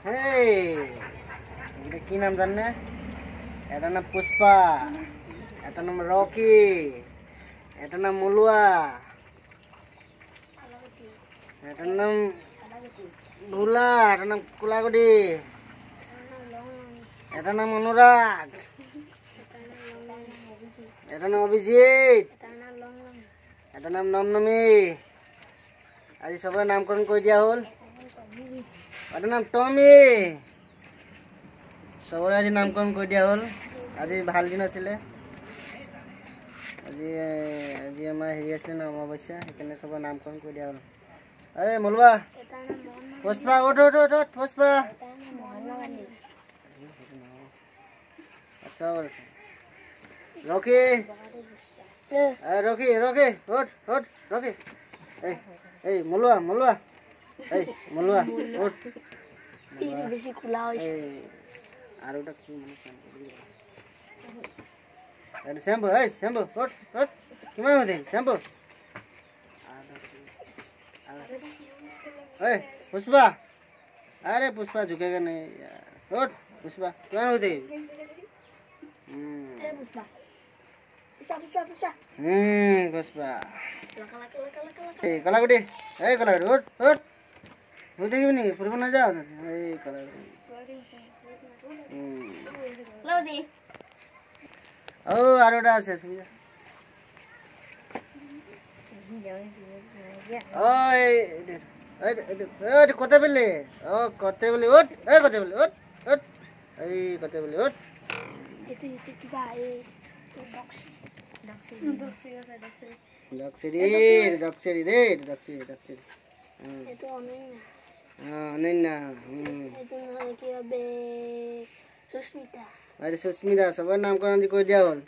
হেই এটা কি নাম জানে এটা নাম পুষ্পা এটা নাম রকি এটা নাম মুলুয়া এটার নাম ভোলা এটার নাম কুলাগুড়ি এটার নাম অনুরাগ এটার নাম অভিজিৎ এটার নাম নমনমি আজি সবরে নামকরণ করে দিয়া হল এটার নাম টমি সবরে আজি নামকরণ করে দিয়া হল আজি ভাল দিন আছিলে আজি আজি আমার হেৰি আছিলে না অমাবস্যা সেইকাৰণে সবরে নামকরণ করে দিয়া হল এই মুলুয়া পুষ্পা উঠ উঠ উঠ উঠ পুষ্পা अच्छा रॉकी रॉकी रॉकी उठ उठ रॉकी ए ए मुलुआ मुलुआ ए मुलुआ उठ तीन बेसी खुला होइछ आरोटा छु मने शैम्पू ए शैम्पू उठ उठ किमा होते शैम्पू ए पुष्पा अरे पुष्पा झुकेगा नहीं यार उठ पुष्पा क्या होते पुष्पा पुष्पा ए कलागुडी उठ उठ हो देखिबि नि फुरब न जाओ ए कलागुडी लो दे ओ आरोटा আছে সুবিধা ওই ওই কথা বলে ও কথা বলে উঠ এই কথা বলে উঠ উঠ এই কথা বলে উঠ itu কি ভাই দক্সিরি itu অনন্য অনন্য itu নাম কি হবে সুস্মিতা আরে সুস্মিতা সবার নামকরণ করে দেওয়া হল